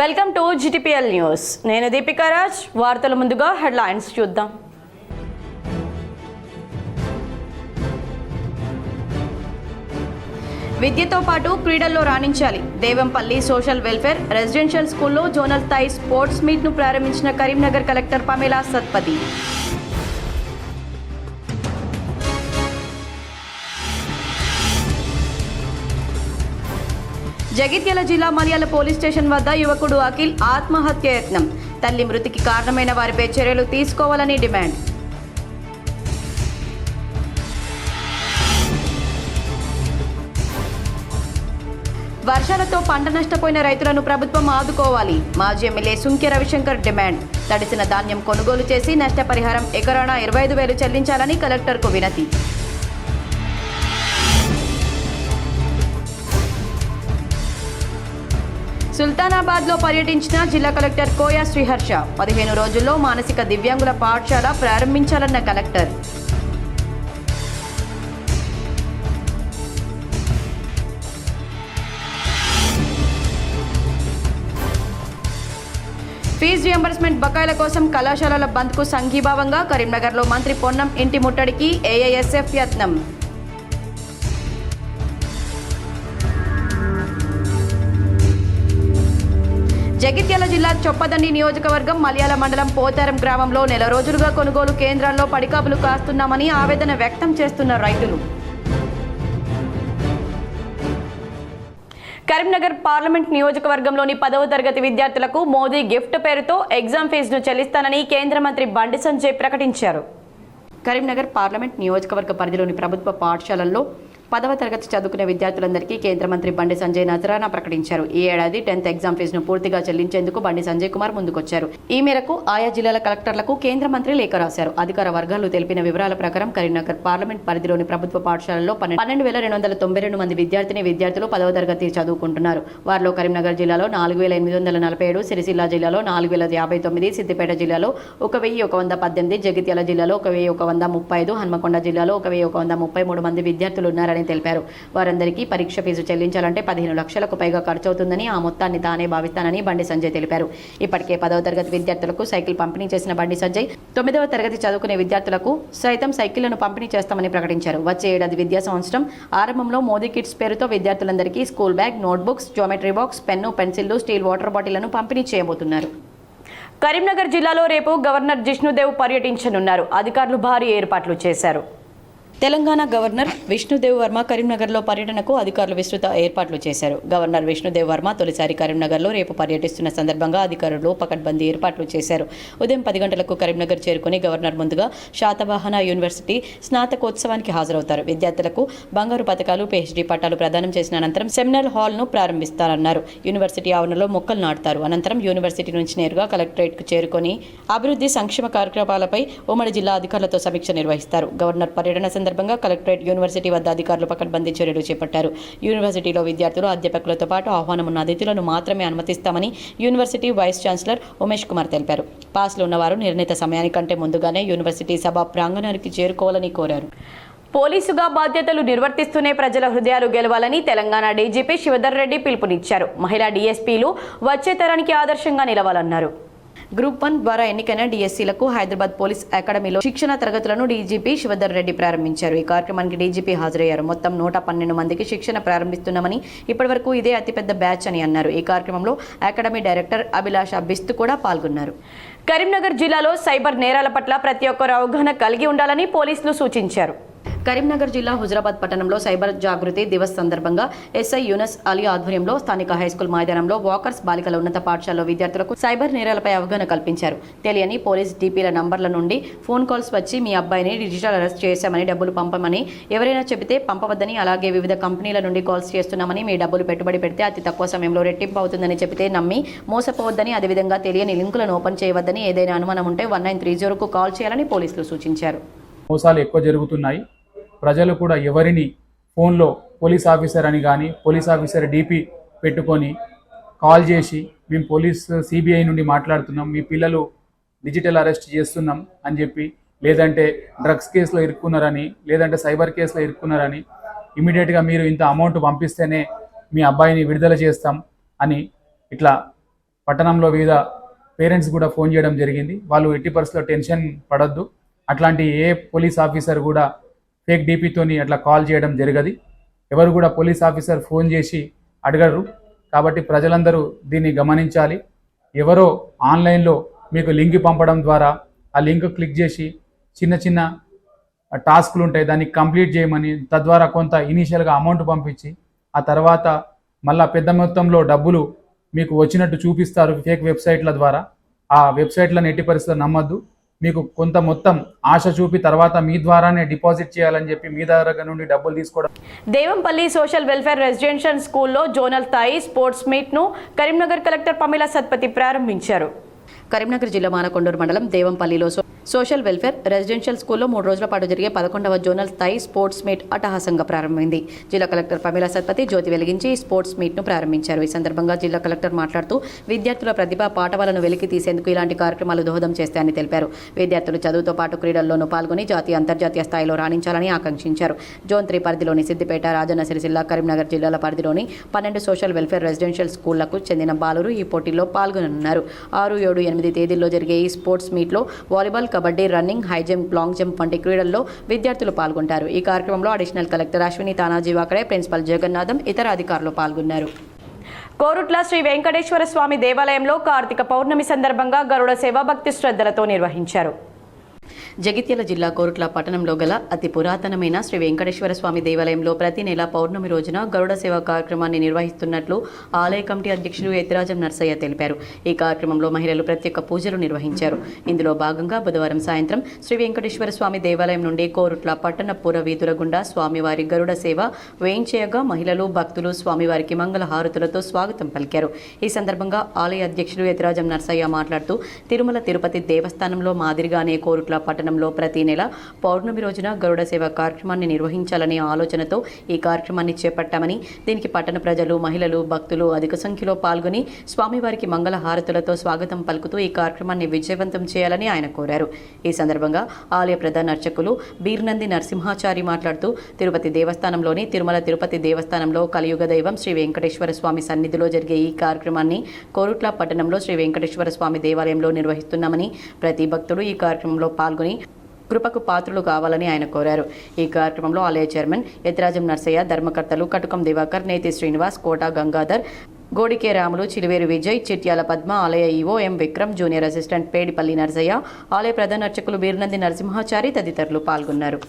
Welcome to GTPL news. నేను దీపికా రాజ్. వార్తల ముందుగా హెడ్లైన్స్ చూద్దాం. విద్యతో పాటు క్రీడల్లో రాణించాలి. దేవంపల్లి సోషల్ వెల్ఫేర్ రెసిడెన్షియల్ స్కూల్లో జోనల్ స్థాయి స్పోర్ట్స్ మీట్ను ప్రారంభించిన కరీంనగర్ కలెక్టర్ పమేలా సత్పతి. జగిత్యాల జిల్లా మల్యాల పోలీస్ స్టేషన్ వద్ద యువకుడు అఖిల్ ఆత్మహత్య యత్నం. తల్లి మృతికి కారణమైన వారిపై చర్యలు తీసుకోవాలని డిమాండ్. వర్షాలతో పంట నష్టపోయిన రైతులను ప్రభుత్వం ఆదుకోవాలి. మాజీ ఎమ్మెల్యే సుంకె రవిశంకర్ డిమాండ్. తడిసిన ధాన్యం కొనుగోలు చేసి నష్టపరిహారం ఎకరానా 25,000 చెల్లించాలని కలెక్టర్కు వినతి. సుల్తానాబాద్లో పర్యటించిన జిల్లా కలెక్టర్ కోయా శ్రీహర్ష. 15 రోజుల్లో మానసిక దివ్యాంగుల పాఠశాల ప్రారంభించాలన్న కలెక్టర్. ఫీజు రియంబర్స్మెంట్ బకాయిల కోసం కళాశాలల బంద్కు సంఘీభావంగా కరీంనగర్లో మంత్రి పొన్నం ఇంటి ముట్టడికి ఏఐఎస్ఎఫ్ యత్నం. జగిత్యాల జిల్లా చొప్పదండి నియోజకవర్గం మల్యాల మండలం పోతారం గ్రామంలో నెల రోజులుగా కొనుగోలు కేంద్రాల్లో పడికాపులు కాస్తున్నామని ఆవేదన వ్యక్తం చేస్తున్న రైతులు. కరీంనగర్ పార్లమెంట్ నియోజకవర్గంలోని 10వ తరగతి విద్యార్థులకు మోదీ గిఫ్ట్ పేరుతో ఎగ్జామ్ ఫీజును చెల్లిస్తానని కేంద్ర మంత్రి బండి సంజయ్ ప్రకటించారు. కరీంనగర్ పార్లమెంట్ నియోజకవర్గ పరిధిలోని ప్రభుత్వ పాఠశాలల్లో 10వ తరగతి చదువుకునే విద్యార్థులందరికీ కేంద్ర మంత్రి బండి సంజయ్ నజరానా ప్రకటించారు. ఈ ఏడాది 10th ఎగ్జామ్ ఫీజును పూర్తిగా చెల్లించేందుకు బండి సంజయ్ కుమార్ ముందుకొచ్చారు. ఈ మేరకు ఆయా జిల్లాల కలెక్టర్లకు కేంద్ర మంత్రి లేఖ రాశారు. అధికార వర్గాలు తెలిపిన వివరాల ప్రకారం కరీంనగర్ పార్లమెంట్ పరిధిలోని ప్రభుత్వ పాఠశాలలో 12,292 మంది విద్యార్థులు 10వ తరగతి చదువుకుంటున్నారు. వారిలో కరీంనగర్ జిల్లాలో 4,847, సిరిసిల్ల జిల్లాలో 4,059, సిద్దిపేట జిల్లాలో 1,118, జగిత్యాల జిల్లాలో 1,135, హన్మకొండ జిల్లాలో 1,133 మంది విద్యార్థులు ఉన్నారని తెలిపారు. వారందరికీ పరీక్ష ఫీజు చెల్లించాలంటే 15 లక్షలకు పైగా ఖర్చవుతుందని, ఆ మొత్తాన్ని తానే భావిస్తానని బండి సంజయ్ తెలిపారు. ఇప్పటికే 10వ తరగతి విద్యార్థులకు సైకిల్ పంపిణీ చేసిన బండి సంజయ్ 9వ తరగతి చదువుకునే విద్యార్థులకు సైతం సైకిళ్లను పంపిణీ చేస్తామని ప్రకటించారు. వచ్చే ఏడాది విద్యా సంవత్సరం ఆరంభంలో మోదీ కిట్స్ పేరుతో విద్యార్థులందరికీ school bag, notebooks, geometry box, pen, పెన్సిళ్లు, స్టీల్ వాటర్ బాటిళ్లను పంపిణీ చేయబోతున్నారు. కరీంనగర్ జిల్లాలో రేపు గవర్నర్ జిష్ణుదేవ్ పర్యటించనున్నారు. అధికారులు భారీ ఏర్పాట్లు చేశారు. తెలంగాణ గవర్నర్ విష్ణుదేవ్ వర్మ కరీంనగర్లో పర్యటనకు అధికారులు విస్తృత ఏర్పాట్లు చేశారు. గవర్నర్ విష్ణుదేవ్ వర్మ తొలిసారి కరీంనగర్లో రేపు పర్యటిస్తున్న సందర్భంగా అధికారులు పకడ్బందీ ఏర్పాట్లు చేశారు. ఉదయం 10 గంటలకు కరీంనగర్ చేరుకుని గవర్నర్ ముందుగా శాతవాహన యూనివర్సిటీ స్నాతకోత్సవానికి హాజరవుతారు. విద్యార్థులకు బంగారు పథకాలు, PhD పట్టాలు ప్రదానం చేసిన అనంతరం సెమినార్ హాల్ను ప్రారంభిస్తారన్నారు. యూనివర్సిటీ ఆవరణలో మొక్కలు నాటుతారు. అనంతరం యూనివర్సిటీ నుంచి నేరుగా కలెక్టరేట్కు చేరుకొని అభివృద్ధి సంక్షేమ కార్యక్రమాలపై ఉమ్మడి జిల్లా అధికారులతో సమీక్ష నిర్వహిస్తారు. గవర్నర్ పర్యటన సందర్భంగా కలెక్టరేట్, యూనివర్సిటీ వద్ద అధికారులు పకడ్బందీ చర్యలు చేపట్టారు. యూనివర్సిటీలో విద్యార్థులు, అధ్యాపకులతో పాటు ఆహ్వానం ఉన్న అతిథులను మాత్రమే అనుమతిస్తామని university vice chancellor Umesh Kumar తెలిపారు. పాస్లు ఉన్నవారు నిర్ణీత సమయానికంటే ముందుగానే యూనివర్సిటీ సభా ప్రాంగణానికి చేరుకోవాలని కోరారు. పోలీసుగా బాధ్యతలు నిర్వర్తిస్తూనే ప్రజల హృదయాలు గెలవాలని తెలంగాణ డీజీపీ శివధర్ రెడ్డి పిలుపునిచ్చారు. మహిళా డీఎస్పీలు వచ్చే తరానికి ఆదర్శంగా నిలవాలన్నారు. గ్రూప్ 1 ద్వారా ఎన్నికైన డిఎస్సీలకు హైదరాబాద్ పోలీస్ అకాడమీలో శిక్షణ తరగతులను డీజీపీ శివధర్ రెడ్డి ప్రారంభించారు. ఈ కార్యక్రమానికి డీజీపీ హాజరయ్యారు. మొత్తం 112 మందికి శిక్షణ ప్రారంభిస్తున్నామని, ఇప్పటివరకు ఇదే అతిపెద్ద బ్యాచ్ అని అన్నారు. ఈ కార్యక్రమంలో అకాడమీ డైరెక్టర్ అభిలాష బిస్తు కూడా పాల్గొన్నారు. కరీంనగర్ జిల్లాలో సైబర్ నేరాల పట్ల ప్రతి ఒక్కరు అవగాహన కలిగి ఉండాలని పోలీసులు సూచించారు. కరీంనగర్ జిల్లా హుజరాబాద్ పట్టణంలో సైబర్ జాగృతి దివస్ సందర్భంగా ఎస్ఐ యూనస్ అలీ ఆధ్వర్యంలో స్థానిక హైస్కూల్ మైదానంలో వాకర్స్ బాలికల ఉన్నత పాఠశాలలో విద్యార్థులకు సైబర్ నేరాలపై అవగాహన కల్పించారు. తెలియని పోలీస్ డీపీల నంబర్ల నుండి ఫోన్ కాల్స్ వచ్చి మీ అబ్బాయిని డిజిటల్ అరెస్ట్ చేశామని, డబ్బులు పంపమని ఎవరైనా చెబితే పంపవద్దని, అలాగే వివిధ కంపెనీల నుండి కాల్స్ చేస్తున్నామని, మీ డబ్బులు పెట్టుబడి పెడితే అతి తక్కువ సమయంలో రెట్టింపు అవుతుందని చెబితే నమ్మి మోసపోవద్దని, అదేవిధంగా తెలియని లింకులను ఓపెన్ చేయవద్దని, ఏదైనా అనుమానం ఉంటే 1930కు కాల్ చేయాలని పోలీసులు సూచించారు. మోసాలు ఎక్కువ జరుగుతున్నాయి. ప్రజలు కూడా ఎవరిని ఫోన్లో పోలీస్ ఆఫీసర్ అని కానీ, పోలీస్ ఆఫీసర్ డీపీ పెట్టుకొని కాల్ చేసి మేము పోలీస్ సిబిఐ నుండి మాట్లాడుతున్నాం, మీ పిల్లలు డిజిటల్ అరెస్ట్ చేస్తున్నాం అని చెప్పి, లేదంటే డ్రగ్స్ కేసులో ఇరుక్కున్నారని, లేదంటే సైబర్ కేసులో ఇరుక్కున్నారని, ఇమీడియట్గా మీరు ఇంత అమౌంట్ పంపిస్తేనే మీ అబ్బాయిని విడుదల చేస్తాం అని ఇట్లా పట్టణంలో వివిధ పేరెంట్స్ కూడా ఫోన్ చేయడం జరిగింది. వాళ్ళు ఎట్టి పరిస్థితుల్లో టెన్షన్ పడొద్దు, అట్లాంటి ఏ పోలీస్ ఆఫీసర్ కూడా ఫేక్ డీపీతోని అట్లా కాల్ చేయడం జరగదు. ఎవరు కూడా పోలీస్ ఆఫీసర్ ఫోన్ చేసి అడగరు. కాబట్టి ప్రజలందరూ దీన్ని గమనించాలి. ఎవరో ఆన్లైన్లో మీకు లింక్ పంపడం ద్వారా ఆ లింక్ క్లిక్ చేసి చిన్న చిన్న టాస్క్లు ఉంటాయి, దాన్ని కంప్లీట్ చేయమని, తద్వారా కొంత ఇనీషియల్గా అమౌంట్ పంపించి ఆ తర్వాత మళ్ళా పెద్ద మొత్తంలో డబ్బులు మీకు వచ్చినట్టు చూపిస్తారు ఫేక్ వెబ్సైట్ల ద్వారా. ఆ వెబ్సైట్లను ఎట్టి పరిస్థితుల్లో నమ్మద్దు. మీకు కొంత మొత్తం ఆశ చూపి తర్వాత మీ ద్వారానే డిపాజిట్ చేయాలని చెప్పి మీ దగ్గర నుండి డబ్బులు తీసుకోవడం. దేవంపల్లి సోషల్ వెల్ఫేర్ రెసిడెన్షియల్ స్కూల్లో జోనల్ స్థాయి స్పోర్ట్స్ మీట్ను కరీంనగర్ కలెక్టర్ పమేలా సత్పతి ప్రారంభించారు. కరీంనగర్ జిల్లా మానకొండూరు మండలం దేవంపల్లిలో సోషల్ వెల్ఫేర్ రెసిడెన్షియల్ స్కూల్లో 3 రోజుల పాటు జరిగే 11వ జోనల్ స్థాయి స్పోర్ట్స్ మీట్ అట్టహాసంగా ప్రారంభమైంది. జిల్లా కలెక్టర్ పమేలా సత్పతి జ్యోతి వెలిగించి స్పోర్ట్స్ మీట్ను ప్రారంభించారు. ఈ సందర్భంగా జిల్లా కలెక్టర్ మాట్లాడుతూ విద్యార్థుల ప్రతిభా పాఠవాలను వెలికి తీసేందుకు ఇలాంటి కార్యక్రమాలు దోహదం చేస్తాయని తెలిపారు. విద్యార్థులు చదువుతో పాటు క్రీడల్లోనూ పాల్గొని జాతీయ అంతర్జాతీయ స్థాయిలో రాణించాలని ఆకాంక్షించారు. జోన్ 3 పరిధిలోని సిద్దిపేట, రాజన్న సిరిసిల్ల, కరీంనగర్ జిల్లాల పరిధిలోని 12 సోషల్ వెల్ఫేర్ రెసిడెన్షియల్ స్కూళ్లకు చెందిన బాలురు ఈ పోటీల్లో పాల్గొననున్నారు. 6, 7, 8 తేదీల్లో జరిగే ఈ స్పోర్ట్స్ మీట్లో volleyball, kabaddi, running, high jump, long jump వంటి క్రీడల్లో విద్యార్థులు పాల్గొంటారు. ఈ కార్యక్రమంలో additional collector Ashwini Tanaji Wakade, principal Jagannatham, ఇతర అధికారులు పాల్గొన్నారు. కోరుట్ల శ్రీ వెంకటేశ్వర స్వామి దేవాలయంలో కార్తీక పౌర్ణమి సందర్భంగా గరుడ సేవ భక్తి శ్రద్ధలతో నిర్వహించారు. జగిత్యాల జిల్లా కోరుట్ల పట్టణంలో గల అతి పురాతనమైన శ్రీ వెంకటేశ్వర స్వామి దేవాలయంలో ప్రతి నెల పౌర్ణమి రోజున గరుడ సేవ కార్యక్రమాన్ని నిర్వహిస్తున్నట్లు ఆలయ కమిటీ అధ్యక్షులు ఎత్తిరాజం నర్సయ్య తెలిపారు. ఈ కార్యక్రమంలో మహిళలు ప్రత్యేక పూజలు నిర్వహించారు. ఇందులో భాగంగా బుధవారం సాయంత్రం శ్రీ వెంకటేశ్వర స్వామి దేవాలయం నుండి కోరుట్ల పట్టణ పుర వీధుల గుండా స్వామివారి గరుడ సేవ వేయించేయగా మహిళలు, భక్తులు స్వామివారికి మంగళ హారతులతో స్వాగతం పలికారు. ఈ సందర్భంగా ఆలయ అధ్యక్షులు ఎత్తిరాజం నర్సయ్య మాట్లాడుతూ తిరుమల తిరుపతి దేవస్థానంలో మాదిరిగానే కోరుట్ల పట్టణంలో ప్రతి నెల పౌర్ణమి రోజున గరుడ సేవ కార్యక్రమాన్ని నిర్వహించాలనే ఆలోచనతో ఈ కార్యక్రమాన్ని చేపట్టామని, దీనికి పట్టణ ప్రజలు, మహిళలు, భక్తులు అధిక సంఖ్యలో పాల్గొని స్వామివారికి మంగళ హారతులతో స్వాగతం పలుకుతూ ఈ కార్యక్రమాన్ని విజయవంతం చేయాలని ఆయన కోరారు. ఈ సందర్భంగా ఆలయ ప్రధాన అర్చకులు బీర్నంది నరసింహాచారి మాట్లాడుతూ తిరుపతి దేవస్థానంలోని తిరుమల తిరుపతి దేవస్థానంలో కలియుగ దైవం శ్రీ వెంకటేశ్వర స్వామి సన్నిధిలో జరిగే ఈ కార్యక్రమాన్ని కోరుట్ల పట్టణంలో శ్రీ వెంకటేశ్వర స్వామి దేవాలయంలో నిర్వహిస్తున్నామని, ప్రతి భక్తుడు ఈ కార్యక్రమంలో పాల్గొని కృపకు పాత్రులు కావాలని ఆయన కోరారు. ఈ కార్యక్రమంలో ఆలయ చైర్మన్ ఎత్తిరాజం నర్సయ్య, ధర్మకర్తలు కటుకం దివాకర్, నేతి శ్రీనివాస్, కోట గంగాధర్, గోడికే రాములు, చిలివేరు విజయ్, చిట్యాల పద్మ, ఆలయ EO M Vikram, junior assistant Pedipalli Narsaiah, ఆలయ ప్రధాన అర్చకులు బీర్నంది నరసింహాచారి తదితరులు పాల్గొన్నారు.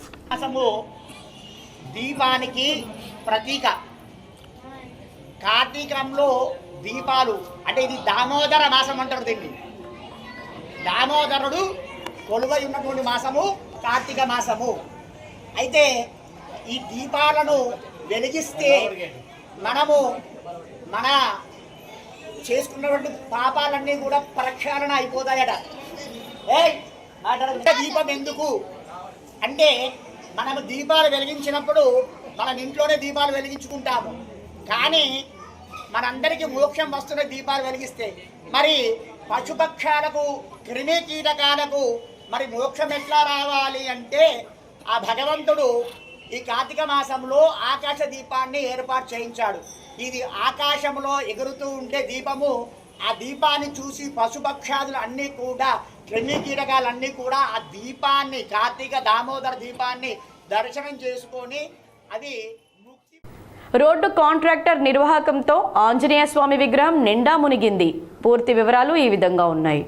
దీపానికి ప్రతీక కార్తీకంలో దీపాలు అంటే ఇది దామోదర మాసం అంటారు. దీన్ని దామోదరుడు కొలువై ఉన్నటువంటి మాసము కార్తీక మాసము. అయితే ఈ దీపాలను వెలిగిస్తే మనము మన చేసుకున్నటువంటి పాపాలన్నీ కూడా ప్రక్షాళన అయిపోతాయట. దీపం ఎందుకు అంటే మనము దీపాలు వెలిగించినప్పుడు మనం ఇంట్లోనే దీపాలు వెలిగించుకుంటాము, కానీ మనందరికీ మోక్షం వస్తున్న దీపాలు వెలిగిస్తే మరి పశుపక్షాలకు, క్రిమి కీటకాలకు మరి మోక్షం ఎట్లా రావాలి అంటే ఆ భగవంతుడు ఈ కార్తీక మాసంలో ఆకాశ దీపాన్ని ఏర్పాటు చేయించాడు. ఇది ఆకాశంలో ఎగురుతూ ఉంటే దీపము, ఆ దీపాన్ని చూసి పశుపక్షాదులు అన్నీ కూడా, క్రిమి కీటకాలన్నీ కూడా ఆ దీపాన్ని, కార్తీక దామోదర దీపాన్ని దర్శనం చేసుకొని అది రోడ్డు కాంట్రాక్టర్ నిర్వాహకంతో ఆంజనేయ స్వామి విగ్రహం నిండా మునిగింది. పూర్తి వివరాలు ఈ విధంగా ఉన్నాయి.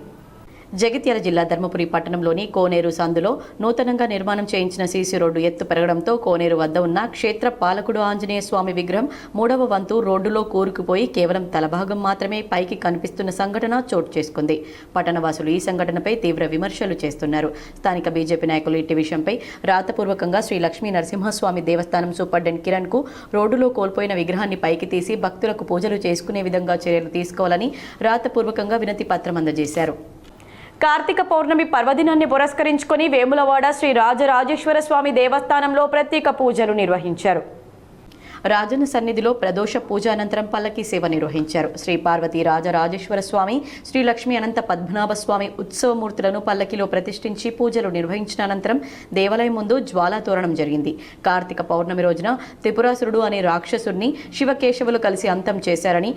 జగిత్యాల జిల్లా ధర్మపురి పట్టణంలోని కోనేరు సందులో నూతనంగా నిర్మాణం చేయించిన సీసీ రోడ్డు ఎత్తు పెరగడంతో కోనేరు వద్ద ఉన్న క్షేత్ర పాలకుడు ఆంజనేయ స్వామి విగ్రహం 3వ వంతు రోడ్డులో కూరుకుపోయి కేవలం తలభాగం మాత్రమే పైకి కనిపిస్తున్న సంఘటన చోటు చేసుకుంది. పట్టణవాసులు ఈ సంఘటనపై తీవ్ర విమర్శలు చేస్తున్నారు. స్థానిక బీజేపీ నాయకులు ఇట్టి విషయంపై రాతపూర్వకంగా శ్రీ లక్ష్మీ నరసింహస్వామి దేవస్థానం సూపరింటెండెంట్ కిరణ్ కు రోడ్డులో కోల్పోయిన విగ్రహాన్ని పైకి తీసి భక్తులకు పూజలు చేసుకునే విధంగా చర్యలు తీసుకోవాలని రాతపూర్వకంగా వినతి పత్రం అందజేశారు. కార్తీక పౌర్ణమి పర్వదినాన్ని పురస్కరించుకొని వేములవాడ శ్రీ రాజరాజేశ్వర స్వామి దేవస్థానంలో ప్రత్యేక పూజలు నిర్వహించారు. రాజన్న సన్నిధిలో ప్రదోష పూజ అనంతరం పల్లకి సేవ నిర్వహించారు. శ్రీ పార్వతీ రాజరాజేశ్వర స్వామి, శ్రీ లక్ష్మీ అనంత పద్మనాభ స్వామి ఉత్సవమూర్తులను పల్లకిలో ప్రతిష్ఠించి పూజలు నిర్వహించిన అనంతరం దేవాలయం ముందు జ్వాలా తోరణం జరిగింది. కార్తీక పౌర్ణమి రోజున త్రిపురాసురుడు అనే రాక్షసుడిని శివకేశవులు కలిసి అంతం చేశారని,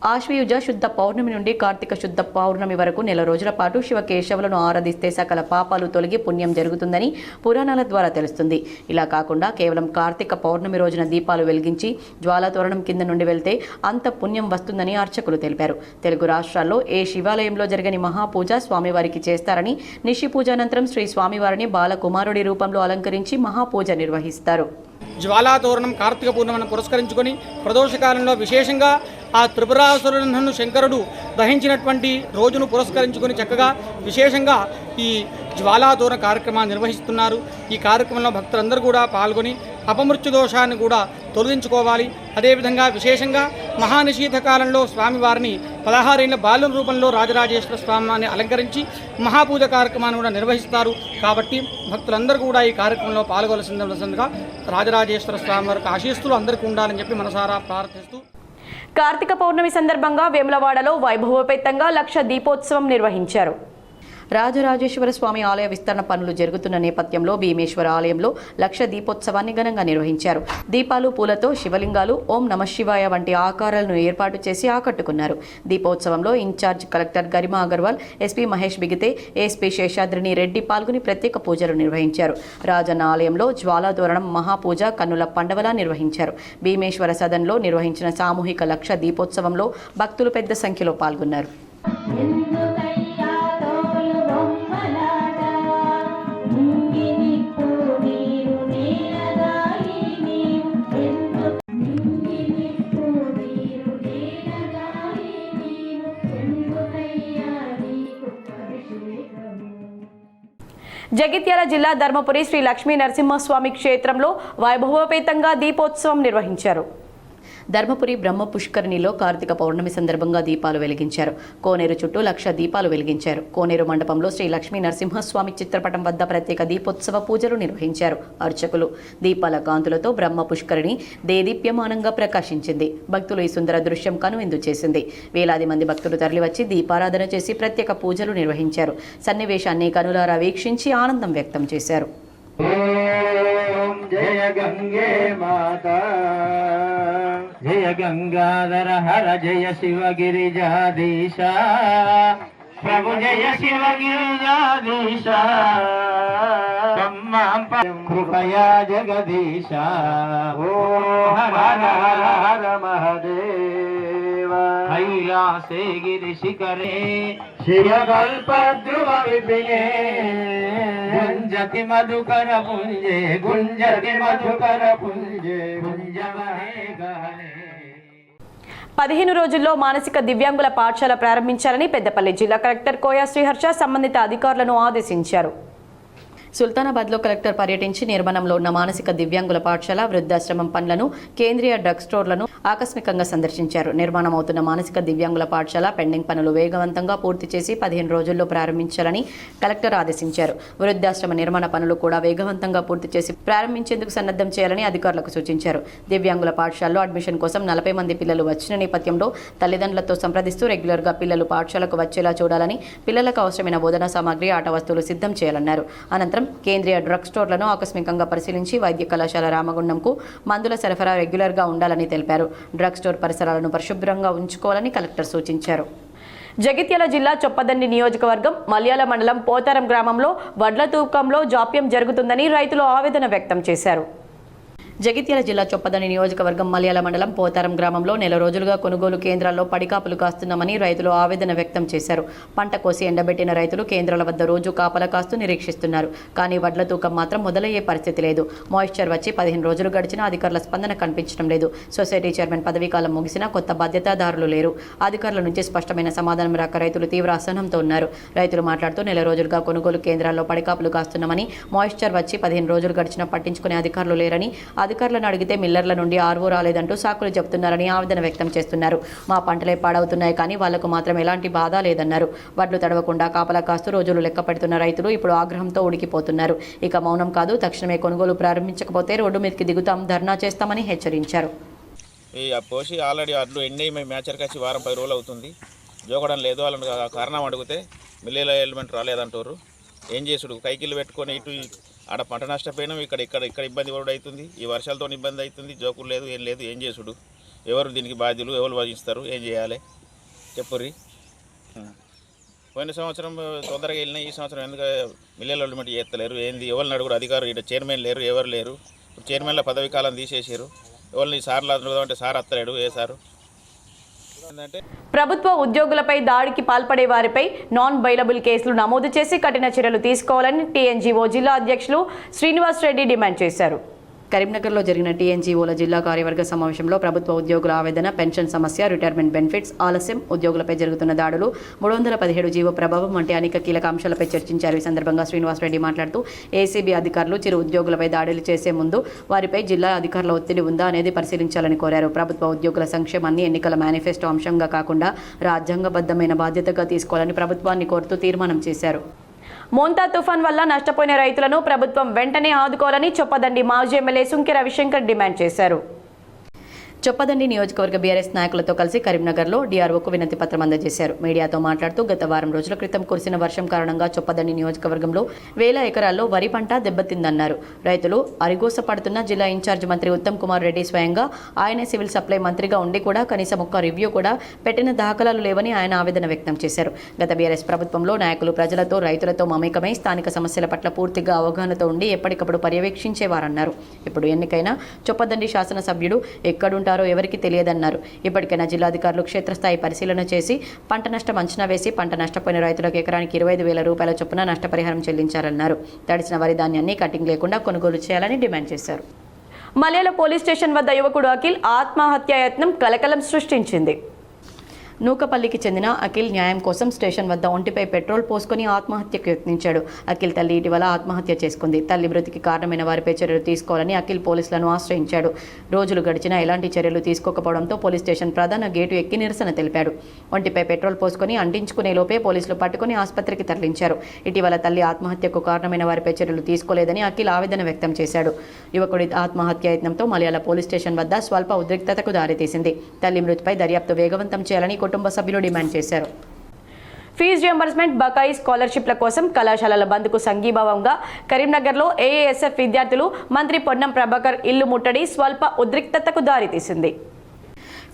ఆశ్వయుజ శుద్ధ పౌర్ణమి నుండి కార్తీక శుద్ధ పౌర్ణమి వరకు నెల రోజుల పాటు శివకేశవులను ఆరాధిస్తే సకల పాపాలు తొలగి పుణ్యం జరుగుతుందని పురాణాల ద్వారా తెలుస్తుంది. ఇలా కాకుండా కేవలం కార్తీక పౌర్ణమి రోజున దీపాలు వెలిగించి జ్వాలాతోరణం కింద నుండి వెళ్తే అంత పుణ్యం వస్తుందని అర్చకులు తెలిపారు. తెలుగు రాష్ట్రాల్లో ఏ శివాలయంలో జరగని మహాపూజ స్వామివారికి చేస్తారని, నిషి పూజ అనంతరం శ్రీ స్వామివారిని బాలకుమారుడి రూపంలో అలంకరించి మహాపూజ నిర్వహిస్తారు. జ్వాలాతోరణం కార్తీక పూర్ణిమను పురస్కరించుకొని ప్రదోషకాలంలో విశేషంగా ఆ త్రిపురాసురులను శంకరుడు దహించినటువంటి రోజును పురస్కరించుకొని చక్కగా విశేషంగా ఈ జ్వాలాతోరణ కార్యక్రమాన్ని నిర్వహిస్తున్నారు. ఈ కార్యక్రమంలో భక్తులందరూ కూడా పాల్గొని అపమృత్యు దోషాన్ని కూడా తొలగించుకోవాలి. అదేవిధంగా విశేషంగా మహానిషీధ కాలంలో స్వామివారిని 16 ఏళ్ల బాల్యం రూపంలో రాజరాజేశ్వర స్వామిని అలంకరించి మహాపూజ కార్యక్రమాన్ని కూడా నిర్వహిస్తారు. కాబట్టి భక్తులందరూ కూడా ఈ కార్యక్రమంలో పాల్గొనవలసిందిగా రాజరాజేశ్వర స్వామి వారికి ఆశీస్సులు అందరికీ ఉండాలని చెప్పి మనసారా ప్రార్థిస్తూ కార్తీక పౌర్ణమి సందర్భంగా వేములవాడలో వైభవోపేతంగా లక్ష దీపోత్సవం నిర్వహించారు. రాజరాజేశ్వర స్వామి ఆలయ విస్తరణ పనులు జరుగుతున్న నేపథ్యంలో భీమేశ్వర ఆలయంలో లక్ష దీపోత్సవాన్ని ఘనంగా నిర్వహించారు. దీపాలు, పూలతో శివలింగాలు, ఓం నమశివాయ వంటి ఆకారాలను ఏర్పాటు చేసి ఆకట్టుకున్నారు. దీపోత్సవంలో in-charge collector Garima Agarwal, SP Mahesh Bigithe, ASP Seshadrini Reddy పాల్గొని ప్రత్యేక పూజలు నిర్వహించారు. రాజన్న ఆలయంలో జ్వాలాతోరణం మహాపూజ కన్నుల పండవలా నిర్వహించారు. భీమేశ్వర సదన్లో నిర్వహించిన సామూహిక లక్ష దీపోత్సవంలో భక్తులు పెద్ద సంఖ్యలో పాల్గొన్నారు. జగిత్యాల జిల్లా ధర్మపురి శ్రీ లక్ష్మీ నరసింహస్వామి క్షేత్రంలో వైభవోపేతంగా దీపోత్సవం నిర్వహించారు. ధర్మపురి బ్రహ్మ పుష్కరిణిలో కార్తీక పౌర్ణమి సందర్భంగా దీపాలు వెలిగించారు. కోనేరు చుట్టూ లక్ష దీపాలు వెలిగించారు. కోనేరు మండపంలో శ్రీ లక్ష్మీ నరసింహస్వామి చిత్రపటం వద్ద ప్రత్యేక దీపోత్సవ పూజలు నిర్వహించారు. అర్చకులు దీపాల కాంతులతో బ్రహ్మ పుష్కరిణి దేదీప్యమానంగా ప్రకాశించింది. భక్తులు ఈ సుందర దృశ్యం కనువిందు చేసింది. వేలాది మంది భక్తులు తరలివచ్చి దీపారాధన చేసి ప్రత్యేక పూజలు నిర్వహించారు. సన్నివేశాన్ని కనులారా వీక్షించి ఆనందం వ్యక్తం చేశారు. జయ గంగే మాతా జయ గంగాధర హర జయ శివ గిరిజాధీశ ప్రభు జయ శివ గిరిజాధీశ కృపయా జగదీశ ఓ హర హర హర మహదేవ కైలాసే గిరి శిఖరే శివ కల్పద్రువ విపినే గుంజతి మధుకర పుంజే గుంజతి మధుకర పుంజే గుంజవహే గహనే. 15 రోజుల్లో మానసిక దివ్యాంగుల పాఠశాల ప్రారంభించాలని పెద్దపల్లి జిల్లా కలెక్టర్ కోయా శ్రీహర్ష సంబంధిత అధికారులను ఆదేశించారు. సుల్తానాబాద్లో కలెక్టర్ పర్యటించి నిర్మాణంలో ఉన్న మానసిక దివ్యాంగుల పాఠశాల, వృద్ధాశ్రమం పనులను, కేంద్రీయ డ్రగ్ స్టోర్లను ఆకస్మికంగా సందర్శించారు. నిర్మాణం అవుతున్న మానసిక దివ్యాంగుల పాఠశాల పెండింగ్ పనులు వేగవంతంగా పూర్తి చేసి 15 రోజుల్లో ప్రారంభించాలని కలెక్టర్ ఆదేశించారు. వృద్ధాశ్రమ నిర్మాణ పనులు కూడా వేగవంతంగా పూర్తి చేసి ప్రారంభించేందుకు సన్నద్ధం చేయాలని అధికారులకు సూచించారు. దివ్యాంగుల పాఠశాలలో అడ్మిషన్ కోసం 40 మంది పిల్లలు వచ్చిన నేపథ్యంలో తల్లిదండ్రులతో సంప్రదిస్తూ రెగ్యులర్గా పిల్లలు పాఠశాలకు వచ్చేలా చూడాలని, పిల్లలకు అవసరమైన బోధనా సామాగ్రి, ఆట వస్తువులు సిద్ధం చేయాలన్నారు. అనంతరం కేంద్రీయ డ్రగ్ స్టోర్లను ఆకస్మికంగా పరిశీలించి వైద్య కళాశాల రామగుండంకు మందుల సరఫరా రెగ్యులర్గా ఉండాలని తెలిపారు. డ్రగ్ స్టోర్ పరిసరాలను పరిశుభ్రంగా ఉంచుకోవాలని కలెక్టర్ సూచించారు. జగిత్యాల జిల్లా చొప్పదండి నియోజకవర్గం మల్యాల మండలం పోతారం గ్రామంలో వడ్ల తూకంలో జాప్యం జరుగుతుందని రైతులు ఆవేదన వ్యక్తం చేశారు. జగిత్యాల జిల్లా చొప్పదండి నియోజకవర్గం మల్యాల మండలం పోతారం గ్రామంలో నెల రోజులుగా కొనుగోలు కేంద్రాల్లో పడికాపులు కాస్తున్నామని రైతులు ఆవేదన వ్యక్తం చేశారు. పంట కోసి ఎండబెట్టిన రైతులు కేంద్రాల వద్ద రోజు కాపలా కాస్తూ నిరీక్షిస్తున్నారు. కానీ వడ్ల తూకం మాత్రం మొదలయ్యే పరిస్థితి లేదు. మాయిశ్చర్ వచ్చి 15 రోజులు గడిచినా అధికారుల స్పందన కనిపించడం లేదు. సొసైటీ చైర్మన్ పదవీ కాలం ముగిసినా కొత్త బాధ్యతాదారులు లేరు. అధికారుల నుంచి స్పష్టమైన సమాధానం రాక రైతులు తీవ్ర అసహనంతో ఉన్నారు. రైతులు మాట్లాడుతూ నెల రోజులుగా కొనుగోలు కేంద్రాల్లో పడికాపులు కాస్తున్నామని, మాయిశ్చర్ వచ్చి 15 రోజులు గడిచినా పట్టించుకునే అధికారులు లేరని, అధికారులను అడిగితే మిల్లర్ల నుండి ఆర్వో రాలేదంటూ సాకులు చెబుతున్నారని ఆవేదన వ్యక్తం చేస్తున్నారు. మా పంటలే పాడవుతున్నాయి కానీ వాళ్లకు మాత్రం ఎలాంటి బాధ లేదన్నారు. వడ్లు తడవకుండా కాపలా కాస్తూ రోజులు లెక్క పెడుతున్న రైతులు ఇప్పుడు ఆగ్రహంతో ఉడికిపోతున్నారు. ఇక మౌనం కాదు, తక్షణమే కొనుగోలు ప్రారంభించకపోతే రోడ్డు మీదకి దిగుతాం, ధర్నా చేస్తామని హెచ్చరించారు. పోసి ఆల్రెడీ అడ్లు ఎండి మేము మ్యాచర్కి వచ్చి వారం 10 రోజులు అవుతుంది. జోకడం లేదు. వాళ్ళని కారణం అడిగితే మిల్లీల ఎలిమెంట్ రాలేదంటారు. ఏం చేసుడు, కైకిళ్ళు పెట్టుకొని ఇటు ఆడ పంట నష్టపోయినాం, ఇక్కడ ఇబ్బంది కూడా అవుతుంది. ఈ వర్షాలతో ఇబ్బంది అవుతుంది. జోకులు లేదు, ఏం లేదు, ఏం చేసుడు. ఎవరు దీనికి బాధ్యులు, ఎవరు వహిస్తారు, ఏం చేయాలి చెప్పుర్రి. పోయిన సంవత్సరం తొందరగా వెళ్ళినా ఈ సంవత్సరం ఎందుకు మిల్లర్ అల్టిమేట్ చేస్తలేరు ఏంది? ఎవరిని అడుగురు అధికారులు, ఇక్కడ చైర్మన్ లేరు, ఎవరు లేరు. చైర్మన్ల పదవి కాలం తీసేసారు. ఎవరిని సార్లు అంటే సార్ అత్తలేడు, ఏ సారు ఏంటంటే ప్రభుత్వ ఉద్యోగులపై దాడికి పాల్పడే వారిపై నాన్ బెయిలబుల్ కేసులు నమోదు చేసి కఠిన చర్యలు తీసుకోవాలని టీఎన్జీఓ జిల్లా అధ్యక్షులు శ్రీనివాస్ రెడ్డి డిమాండ్ చేశారు. కరీంనగర్లో జరిగిన టీఎన్జీఓల జిల్లా కార్యవర్గ సమావేశంలో ప్రభుత్వ ఉద్యోగుల ఆవేదన, పెన్షన్ సమస్య, రిటైర్మెంట్ బెనిఫిట్స్ ఆలస్యం, ఉద్యోగులపై జరుగుతున్న దాడులు, 317 జీవో ప్రభావం వంటి అనేక కీలక అంశాలపై చర్చించారు. ఈ సందర్భంగా శ్రీనివాస్ రెడ్డి మాట్లాడుతూ ఏసీబీ అధికారులు చిరు ఉద్యోగులపై దాడులు చేసే ముందు వారిపై జిల్లా అధికారుల ఒత్తిడి ఉందా అనేది పరిశీలించాలని కోరారు. ప్రభుత్వ ఉద్యోగుల సంక్షేమాన్ని ఎన్నికల మేనిఫెస్టో అంశంగా కాకుండా రాజ్యాంగబద్ధమైన బాధ్యతగా తీసుకోవాలని ప్రభుత్వాన్ని కోరుతూ తీర్మానం చేశారు. మోంతా తుఫాన్ వల్ల నష్టపోయిన రైతులను ప్రభుత్వం వెంటనే ఆదుకోవాలని చొప్పదండి మాజీ ఎమ్మెల్యే సుంకె రవిశంకర్ డిమాండ్ చేశారు. చొప్పదండి నియోజకవర్గ బీఆర్ఎస్ నాయకులతో కలిసి కరీంనగర్లో డీఆర్ఓకు వినతి పత్రం అందజేశారు. మీడియాతో మాట్లాడుతూ గత వారం రోజుల క్రితం కురిసిన వర్షం కారణంగా చొప్పదండి నియోజకవర్గంలో 1000 ఎకరాల్లో వరి పంట దెబ్బతిందన్నారు. రైతులు అరిగోస పడుతున్న జిల్లా ఇన్ఛార్జ్ మంత్రి ఉత్తమ్ కుమార్ రెడ్డి స్వయంగా ఆయనే సివిల్ సప్లై మంత్రిగా ఉండి కూడా కనీసం ఒక్క రివ్యూ కూడా పెట్టిన దాఖలాలు లేవని ఆయన ఆవేదన వ్యక్తం చేశారు. గత బీఆర్ఎస్ ప్రభుత్వంలో నాయకులు ప్రజలతో రైతులతో మమేకమై స్థానిక సమస్యల పట్ల పూర్తిగా అవగాహనతో ఉండి ఎప్పటికప్పుడు పర్యవేక్షించేవారన్నారు. ఇప్పుడు ఎన్నికైన చొప్పదండి శాసనసభ్యుడు ఎక్కడుంటారో ఎవరికి తెలియదన్నారు. ఇప్పటికైనా జిల్లాధికారులు క్షేత్రస్థాయి పరిశీలన చేసి పంట నష్టం అంచనా వేసి పంట నష్టపోయిన రైతులకు ఎకరానికి 25,000 రూపాయల చొప్పున నష్టపరిహారం చెల్లించారన్నారు. తడిసిన వరి ధాన్యాన్ని కటింగ్ లేకుండా కొనుగోలు చేయాలని డిమాండ్ చేశారు. మలయాళ పోలీస్ స్టేషన్ వద్ద యువకుడు అఖిల్ ఆత్మహత్యాయత్నం కలకలం సృష్టించింది. నూకపల్లికి చెందిన అఖిల్ న్యాయం కోసం స్టేషన్ వద్ద ఒంటిపై పెట్రోల్ పోసుకొని ఆత్మహత్యకు యత్నించాడు. అఖిల్ తల్లి ఇటీవల ఆత్మహత్య చేసుకుంది. తల్లి మృతికి కారణమైన వారిపై చర్యలు తీసుకోవాలని అఖిల్ పోలీసులను ఆశ్రయించాడు. రోజులు గడిచినా ఎలాంటి చర్యలు తీసుకోకపోవడంతో పోలీస్ స్టేషన్ ప్రధాన గేటు ఎక్కి నిరసన తెలిపాడు. ఒంటిపై పెట్రోల్ పోసుకొని అంటించుకునే లోపే పోలీసులు పట్టుకుని ఆసుపత్రికి తరలించారు. ఇటీవల తల్లి ఆత్మహత్యకు కారణమైన వారిపై చర్యలు తీసుకోలేదని అఖిల్ ఆవేదన వ్యక్తం చేశాడు. యువకుడి ఆత్మహత్యాయత్నంతో మలయాళ పోలీస్ స్టేషన్ వద్ద స్వల్ప ఉద్రిక్తతకు దారితీసింది. తల్లి మృతిపై దర్యాప్తు వేగవంతం చేయాలని కుటుంబ సభ్యులు డిమాండ్ చేశారు. ఫీజు రియంబర్స్మెంట్, బకాయి స్కాలర్షిప్ల కోసం కళాశాలల బంద్కు సంఘీభావంగా కరీంనగర్లో ఏఐఎస్ఎఫ్ విద్యార్థులు మంత్రి పొన్నం ప్రభాకర్ ఇల్లు ముట్టడి స్వల్ప ఉద్రిక్తతకు దారితీసింది.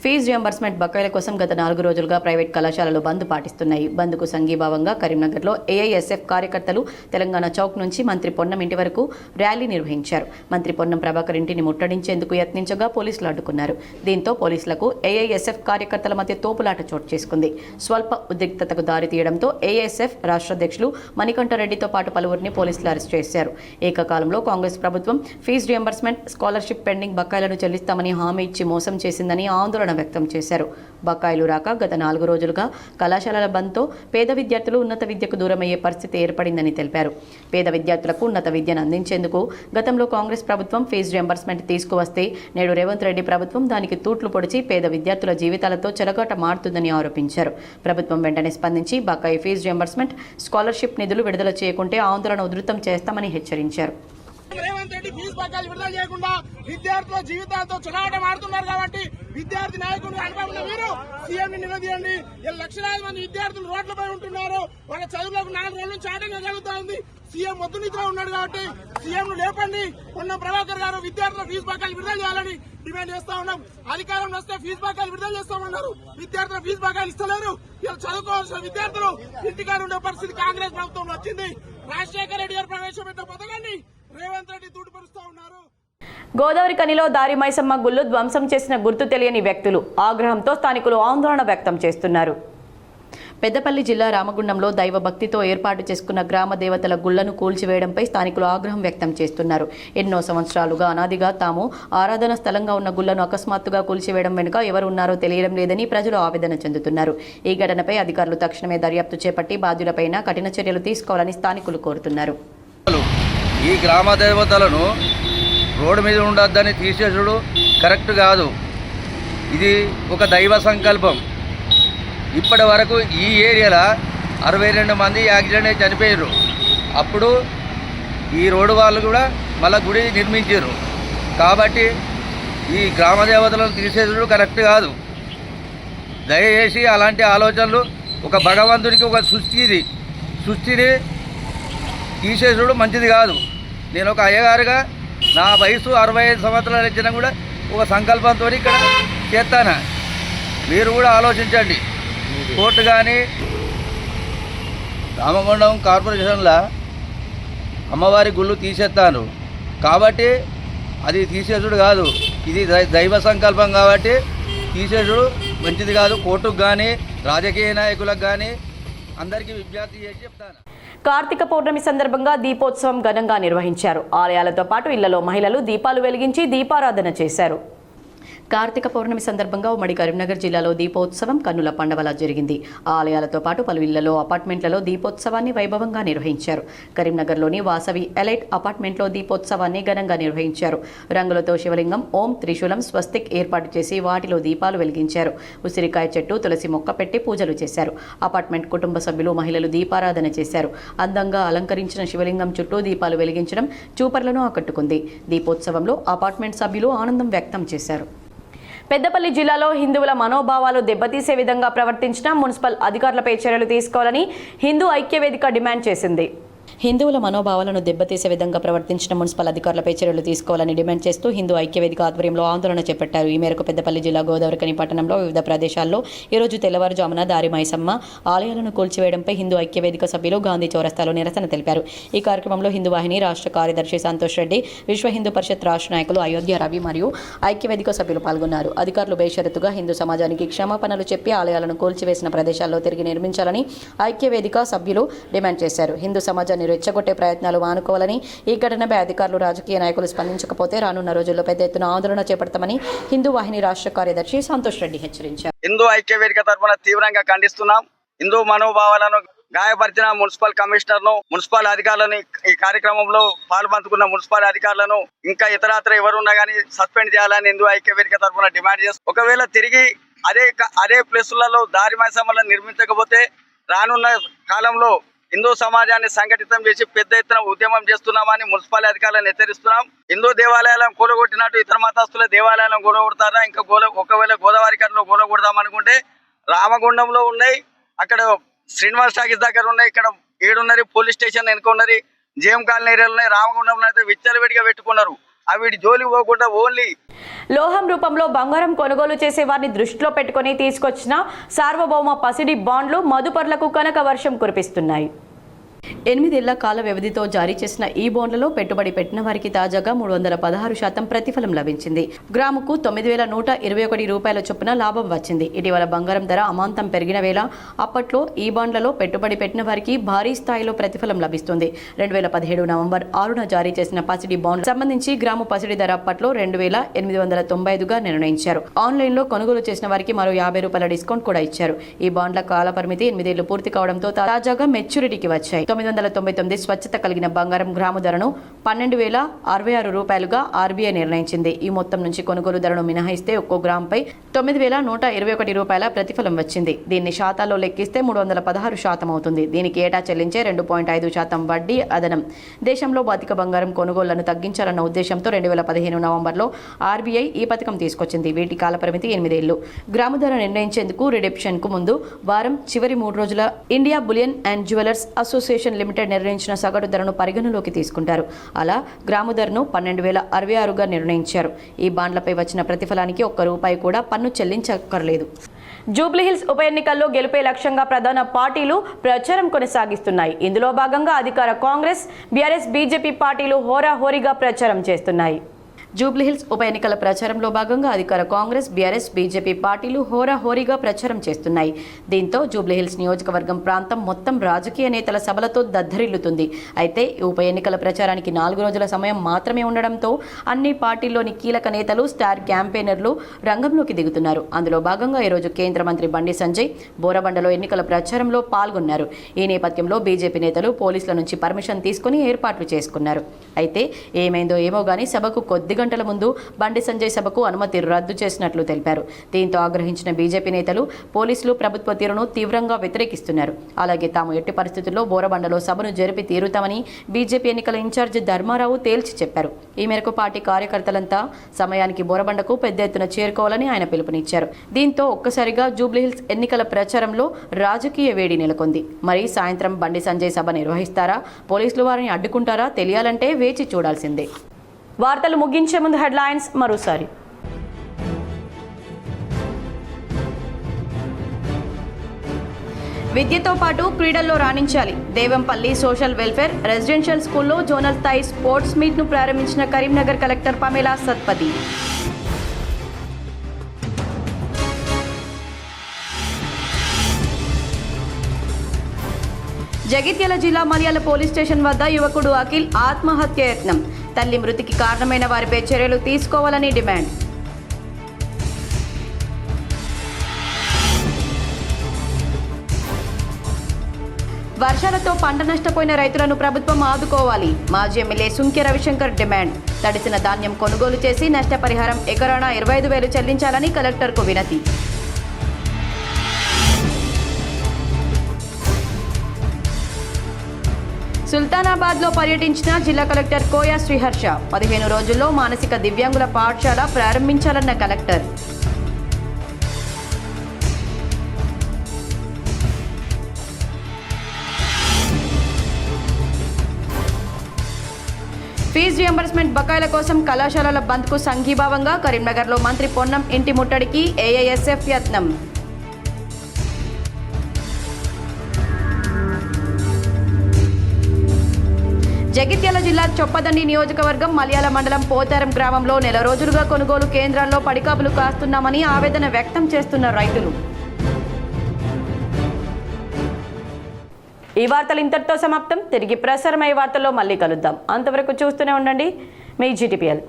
ఫీజు రియంబర్స్మెంట్ బకాయిల కోసం గత 4 రోజులుగా ప్రైవేట్ కళాశాలలు బంద్ పాటిస్తున్నాయి. బంద్కు సంఘీభావంగా కరీంనగర్లో ఏఐఎస్ఎఫ్ కార్యకర్తలు తెలంగాణ చౌక్ నుంచి మంత్రి పొన్నం ఇంటి వరకు ర్యాలీ నిర్వహించారు. మంత్రి పొన్నం ప్రభాకర్ ఇంటిని ముట్టడించేందుకు యత్నించగా పోలీసులు అడ్డుకున్నారు. దీంతో పోలీసులకు ఏఐఎస్ఎఫ్ కార్యకర్తల మధ్య తోపులాట చోటు చేసుకుంది. స్వల్ప ఉద్రిక్తతకు దారితీయడంతో ఏఐఎస్ఎఫ్ రాష్ట్ర అధ్యక్షులు మణికంఠరెడ్డితో పాటు పలువురిని పోలీసులు అరెస్ట్ చేశారు. ఏకకాలంలో కాంగ్రెస్ ప్రభుత్వం ఫీజు రియంబర్స్మెంట్, స్కాలర్షిప్ పెండింగ్ బకాయిలను చెల్లిస్తామని హామీ ఇచ్చి మోసం చేసిందని ఆందోళన వ్యక్తం చేశారు. బకాయిలు రాక గత 4 రోజులుగా కళాశాలల బంద్తో పేద విద్యార్థులు ఉన్నత విద్యకు దూరమయ్యే పరిస్థితి ఏర్పడిందని తెలిపారు. పేద విద్యార్థులకు ఉన్నత విద్యను అందించేందుకు గతంలో కాంగ్రెస్ ప్రభుత్వం ఫీజు రియంబర్స్మెంట్ తీసుకువస్తే నేడు రేవంత్ రెడ్డి ప్రభుత్వం దానికి తూట్లు పొడిచి పేద విద్యార్థుల జీవితాలతో చెలగాట మారుతుందని ఆరోపించారు. ప్రభుత్వం వెంటనే స్పందించి బకాయి ఫీజు రియంబర్స్మెంట్, స్కాలర్షిప్ నిధులు విడుదల చేయకుంటే ఆందోళన ఉధృతం చేస్తామని హెచ్చరించారు. రేవంత్ రెడ్డి ఫీజు బకాయిలు విడుదల చేయకుండా విద్యార్థుల జీవితాలతో చెలగాట మారుతున్నారు కాబట్టి విద్యార్థి నాయకులు అనుభవం మీరు సీఎంని నిలదీయండి. లక్షలాది మంది విద్యార్థులు రోడ్లపై ఉంటున్నారు. వాళ్ళ చదువులకు 4 రోజుల నుంచి ఆటంకం కలుగుతా ఉంది. సీఎం మొద్దు నిద్ర ఉన్నాడు కాబట్టి సీఎం లేపండి. పొన్నం ప్రభాకర్ గారు విద్యార్థుల ఫీజు బకాయిలు విడుదల చేయాలని డిమాండ్ చేస్తా ఉన్నాం. అధికారంలో వస్తే ఫీజు బకాయిలు విడుదల చేస్తామన్నారు. విద్యార్థుల ఫీజు బకాయిలు ఇస్తలేరు. ఇలా చదువుకోవాల్సిన విద్యార్థులు ఇంటికాడ ఉండే పరిస్థితి కాంగ్రెస్ ప్రభుత్వంలో వచ్చింది. రాజశేఖర రెడ్డి గారు ప్రవేశపెట్టిన పథకాన్ని రేవంత్ రెడ్డి తూటుపరుస్తూ ఉన్నారు. గోదావరి కనిలో దారి మైసమ్మ గుళ్ళు ధ్వంసం చేసిన గుర్తు తెలియని వ్యక్తులు ఆగ్రహంతో స్థానికులు ఆందోళన వ్యక్తం చేస్తున్నారు. పెద్దపల్లి జిల్లా రామగుండంలో దైవ భక్తితో ఏర్పాటు చేసుకున్న గ్రామ దేవతల గుళ్లను కూల్చివేయడంపై స్థానికులు ఆగ్రహం వ్యక్తం చేస్తున్నారు. ఎన్నో సంవత్సరాలుగా అనాదిగా తాము ఆరాధన స్థలంగా ఉన్న గుళ్లను అకస్మాత్తుగా కూల్చివేయడం వెనుక ఎవరు ఉన్నారో తెలియడం లేదని ప్రజలు ఆవేదన చెందుతున్నారు. ఈ ఘటనపై అధికారులు తక్షణమే దర్యాప్తు చేపట్టి బాధ్యులపైన కఠిన చర్యలు తీసుకోవాలని స్థానికులు కోరుతున్నారు. ఈ గ్రామ దేవతలను రోడ్డు మీద ఉండొద్దని తీసేసుడు కరెక్ట్ కాదు. ఇది ఒక దైవ సంకల్పం. ఇప్పటి వరకు ఈ ఏరియాలో 62 మంది యాక్సిడెంట్ అయి చనిపోయారు. అప్పుడు ఈ రోడ్డు వాళ్ళు కూడా మళ్ళీ గుడి నిర్మించారు. కాబట్టి ఈ గ్రామ దేవతలను తీసేసుడు కరెక్ట్ కాదు. దయచేసి అలాంటి ఆలోచనలు ఒక భగవంతుడికి ఒక సృష్టిని తీసేసుడు మంచిది కాదు. నేను ఒక అయ్యగారుగా నా వయసు 65 సంవత్సరాలు ఇచ్చినా కూడా ఒక సంకల్పంతో ఇక్కడ చేస్తానా మీరు కూడా ఆలోచించండి. కోర్టు కానీ రామగుండం కార్పొరేషన్లో అమ్మవారి గుళ్ళు తీసేస్తాను కాబట్టి అది తీసేసుడు కాదు, ఇది దైవ సంకల్పం కాబట్టి తీసేసుడు మంచిది కాదు. కోర్టుకు కానీ రాజకీయ నాయకులకు కానీ అందరికీ విజ్ఞప్తి చేసి చెప్తాను. కార్తీక పౌర్ణమి సందర్భంగా దీపోత్సవం ఘనంగా నిర్వహించారు. ఆలయాలతో పాటు ఇళ్లలో మహిళలు దీపాలు వెలిగించి దీపారాధన చేశారు. కార్తీక పౌర్ణమి సందర్భంగా ఉమ్మడి కరీంనగర్ జిల్లాలో దీపోత్సవం కన్నుల పండవలా జరిగింది. ఆలయాలతో పాటు పలు ఇళ్లలో అపార్ట్మెంట్లలో దీపోత్సవాన్ని వైభవంగా నిర్వహించారు. కరీంనగర్లోని వాసవి ఎలైట్ అపార్ట్మెంట్లో దీపోత్సవాన్ని ఘనంగా నిర్వహించారు. రంగులతో శివలింగం, ఓం, త్రిశూలం, స్వస్తిక్ ఏర్పాటు చేసి వాటిలో దీపాలు వెలిగించారు. ఉసిరికాయ చెట్టు, తులసి మొక్క పెట్టి పూజలు చేశారు. అపార్ట్మెంట్ కుటుంబ సభ్యులు, మహిళలు దీపారాధన చేశారు. అందంగా అలంకరించిన శివలింగం చుట్టూ దీపాలు వెలిగించడం చూపర్లను ఆకట్టుకుంది. దీపోత్సవంలో అపార్ట్మెంట్ సభ్యులు ఆనందం వ్యక్తం చేశారు. పెద్దపల్లి జిల్లాలో హిందువుల మనోభావాలు దెబ్బతీసే విధంగా ప్రవర్తించిన మున్సిపల్ అధికారులపై చర్యలు తీసుకోవాలని హిందూ ఐక్యవేదిక డిమాండ్ చేసింది. హిందువుల మనోభావాలను దెబ్బతీసే విధంగా ప్రవర్తించిన మున్సిపల్ అధికారులపై చర్యలు తీసుకోవాలని డిమాండ్ చేస్తూ హిందూ ఐక్యవేదిక ఆధ్వర్యంలో ఆందోళన చేపట్టారు. ఈ మేరకు పెద్దపల్లి జిల్లా గోదావరిఖని పట్టణంలో వివిధ ప్రదేశాల్లో ఈరోజు తెల్లవారుజామున దారి మైసమ్మ ఆలయాలను కూల్చివేయడంపై హిందూ ఐక్యవేదిక సభ్యులు గాంధీ చౌరస్తాలో నిరసన తెలిపారు. ఈ కార్యక్రమంలో హిందూ వాహిని రాష్ట్ర కార్యదర్శి సంతోష్ రెడ్డి, విశ్వ హిందూ పరిషత్ రాష్ట్ర నాయకులు అయోధ్య రవి మరియు ఐక్యవేదిక సభ్యులు పాల్గొన్నారు. అధికారులు బేషరతుగా హిందూ సమాజానికి క్షమాపణలు చెప్పి ఆలయాలను కూల్చివేసిన ప్రదేశాల్లో తిరిగి నిర్మించాలని ఐక్యవేదిక సభ్యులు డిమాండ్ చేశారు. హిందూ సమాజాన్ని రెచ్చగొట్టే ప్రయత్నాలు మానుకోవాలని, ఈ ఘటనపై అధికారులు, రాజకీయ నాయకులు స్పందించకపోతే రానున్న రోజుల్లో పెద్ద ఎత్తున ఆందోళన చేపడతామని హిందూ వాహిని రాష్ట్ర కార్యదర్శి సంతోష్ రెడ్డి హెచ్చరించారు. హిందూ ఐక్యవేదిక తరఫున తీవ్రంగా ఖండిస్తున్నాం. హిందూ మనోభావాలను గాయపరిచిన మున్సిపల్ కమిషనర్ను, మున్సిపల్ అధికారులను, ఈ కార్యక్రమంలో పాల్పంచుకున్న మున్సిపల్ అధికారులను ఇంకా ఇతరత్ర ఎవరున్నా కానీ సస్పెండ్ చేయాలని హిందూ ఐక్యవేదిక తరఫున డిమాండ్ చేస్తాం. ఒకవేళ తిరిగి అదే ప్లేసులలో దారి మైసమ్మలను నిర్మించకపోతే రానున్న కాలంలో హిందూ సమాజాన్ని సంఘటితం చేసి పెద్ద ఎత్తున ఉద్యమం చేస్తున్నామని మున్సిపల్ అధికారులను హెచ్చరిస్తున్నాం. హిందూ దేవాలయాలను కూలగొట్టినట్టు ఇతర మతస్థుల దేవాలయాలను కూలగొడతారా? ఇంకా ఒకవేళ గోదావరి కట్టలో కూలగొడదాం అనుకుంటే రామగుండంలో ఉన్నాయి, అక్కడ శ్రీనివాస్ టాకీస్ దగ్గర ఉన్నాయి, ఇక్కడ 7 పోలీస్ స్టేషన్ ఎన్నుకున్నది, జేఎం కాలనీ ఏరియాలు ఉన్నాయి. రామగుండంలో అయితే విచ్చలవిడిగా పెట్టుకున్నారు. అవి జోలి పోకుండా ఓన్లీ లోహం రూపంలో బంగారం కొనుగోలు చేసే వారిని దృష్టిలో పెట్టుకుని తీసుకొచ్చిన సార్వభౌమ పసిడి బాండ్లు మదుపర్లకు కనక వర్షం కురిపిస్తున్నాయి. 8 ఏళ్ల కాల వ్యవధితో జారీ చేసిన ఈ బాండ్లలో పెట్టుబడి పెట్టిన వారికి తాజాగా 316% ప్రతిఫలం లభించింది. గ్రాముకు 9,121 రూపాయల చొప్పున లాభం వచ్చింది. ఇటీవల బంగారం ధర అమాంతం పెరిగిన వేళ అప్పట్లో ఈ బాండ్లలో పెట్టుబడి పెట్టిన వారికి భారీ స్థాయిలో ప్రతిఫలం లభిస్తుంది. 2017 నవంబర్ 6న జారీ చేసిన పసిడి బాండ్ సంబంధించి గ్రాము పసిడి ధర అప్పట్లో 2,895గా నిర్ణయించారు. ఆన్లైన్లో కొనుగోలు చేసిన వారికి మరో 50 రూపాయల డిస్కౌంట్ కూడా ఇచ్చారు. ఈ బాండ్ల కాల పరిమితి 8 ఏళ్లు పూర్తి కావడంతో తాజాగా మెచ్యూరిటీకి వచ్చాయి. 999 స్వచ్ఛత కలిగిన బంగారం గ్రాము ధరను 12,066 రూపాయలుగా ఆర్బీఐ నిర్ణయించింది. ఈ మొత్తం నుంచి కొనుగోలు ధరను మినహాయిస్తే ఒక్కో గ్రాముపై 9,121 రూపాయల ప్రతిఫలం వచ్చింది. దీన్ని శాతాల్లో లెక్కిస్తే 316% అవుతుంది. దీనికి ఏటా చెల్లించే 2.5% వడ్డీ అదనం. దేశంలో అధిక బంగారం కొనుగోళ్లను తగ్గించాలన్న ఉద్దేశంతో 2015 నవంబర్లో ఆర్బీఐ ఈ పథకం తీసుకొచ్చింది. వీటి కాల పరిమితి 8 ఏళ్లు. గ్రాము ధర నిర్ణయించేందుకు రిడెప్షన్ కు ముందు వారం చివరి 3 రోజుల India bullion and jewellers association limited నిర్ణయించిన సగటు ధరను పరిగణలోకి తీసుకుంటారు. అలా గ్రాము ధరను 12,066గా నిర్ణయించారు. ఈ బాండ్లపై వచ్చిన ప్రతిఫలానికి ₹1 కూడా పన్ను చెల్లించక్కర్లేదు. జూబ్లీహిల్స్ ఉప ఎన్నికల్లో గెలుపే లక్ష్యంగా ప్రధాన పార్టీలు ప్రచారం కొనసాగిస్తున్నాయి. ఇందులో భాగంగా అధికార కాంగ్రెస్, బీఆర్ఎస్, బీజేపీ పార్టీలు హోరాహోరీగా ప్రచారం చేస్తున్నాయి. జూబ్లీహిల్స్ ఉప ఎన్నికల ప్రచారంలో భాగంగా అధికార కాంగ్రెస్, బీఆర్ఎస్, బీజేపీ పార్టీలు హోరాహోరీగా ప్రచారం చేస్తున్నాయి. దీంతో జూబ్లీహిల్స్ నియోజకవర్గం ప్రాంతం మొత్తం రాజకీయ నేతల సభలతో దద్దరిల్లుతుంది. అయితే ఈ ఉప ఎన్నికల ప్రచారానికి 4 రోజుల సమయం మాత్రమే ఉండడంతో అన్ని పార్టీల్లోని కీలక నేతలు, స్టార్ క్యాంపెయినర్లు రంగంలోకి దిగుతున్నారు. అందులో భాగంగా ఈరోజు కేంద్ర మంత్రి బండి సంజయ్ బోరబండలో ఎన్నికల ప్రచారంలో పాల్గొన్నారు. ఈ నేపథ్యంలో బీజేపీ నేతలు పోలీసుల నుంచి పర్మిషన్ తీసుకుని ఏర్పాట్లు చేసుకున్నారు. అయితే ఏమైందో ఏమో గానీ సభకు కొద్ది గంటల ముందు బండి సంజయ్ సభకు అనుమతి రద్దు చేసినట్లు తెలిపారు. దీంతో ఆగ్రహించిన బీజేపీ నేతలు పోలీసులు ప్రభుత్వ తీరును తీవ్రంగా వ్యతిరేకిస్తున్నారు. అలాగే తాము ఎట్టి పరిస్థితుల్లో బోరబండలో సభను జరిపి తీరుతామని బీజేపీ ఎన్నికల ఇన్ఛార్జి ధర్మారావు తేల్చి చెప్పారు. ఈ మేరకు పార్టీ కార్యకర్తలంతా సమయానికి బోరబండకు పెద్ద ఎత్తున చేరుకోవాలని ఆయన పిలుపునిచ్చారు. దీంతో ఒక్కసారిగా జూబ్లీహిల్స్ ఎన్నికల ప్రచారంలో రాజకీయ వేడి నెలకొంది. మరి సాయంత్రం బండి సంజయ్ సభ నిర్వహిస్తారా, పోలీసులు వారిని అడ్డుకుంటారా తెలియాలంటే వేచి చూడాల్సిందే. వార్తలు ముగించే ముందు హెడ్లైన్స్ మరోసారి. విద్యతో పాటు క్రీడల్లో రాణించాలి. దేవంపల్లి సోషల్ వెల్ఫేర్ రెసిడెన్షియల్ స్కూల్లో జోనల్ స్థాయి స్పోర్ట్స్ మీట్ను ప్రారంభించిన కరీంనగర్ కలెక్టర్ పమేలా సత్పతి. జగిత్యాల జిల్లా మల్యాల పోలీస్ స్టేషన్ వద్ద యువకుడు అఖిల్ ఆత్మహత్య యత్నం. తల్లి మృతికి కారణమైన వారిపై చర్యలు తీసుకోవాలని డిమాండ్. వర్షాలతో పంట నష్టపోయిన రైతులను ప్రభుత్వం ఆదుకోవాలి. మాజీ ఎమ్మెల్యే సుంకె రవిశంకర్ డిమాండ్. తడిసిన ధాన్యం కొనుగోలు చేసి నష్టపరిహారం ఎకరానా 25,000 చెల్లించాలని కలెక్టర్కు వినతి. సుల్తానాబాద్లో పర్యటించిన జిల్లా కలెక్టర్ కోయా శ్రీహర్ష. 15 రోజుల్లో మానసిక దివ్యాంగుల పాఠశాల ప్రారంభించాలన్న కలెక్టర్. ఫీజు రియంబర్స్మెంట్ బకాయిల కోసం కళాశాలల బంద్కు సంఘీభావంగా కరీంనగర్లో మంత్రి పొన్నం ఇంటి ముట్టడికి ఏఐఎస్ఎఫ్ యత్నం. జగిత్యాల జిల్లా చొప్పదండి నియోజకవర్గం మల్యాల మండలం పోతారం గ్రామంలో నెల రోజులుగా కొనుగోలు కేంద్రాల్లో పడికాపులు కాస్తున్నామని ఆవేదన వ్యక్తం చేస్తున్న రైతులు. ఈ వార్తలు ఇంతటితో సమాప్తం. తిరిగి ప్రసారమయ్యే వార్తల్లో మళ్ళీ కలుద్దాం. అంతవరకు చూస్తూనే ఉండండి మీ GTPL.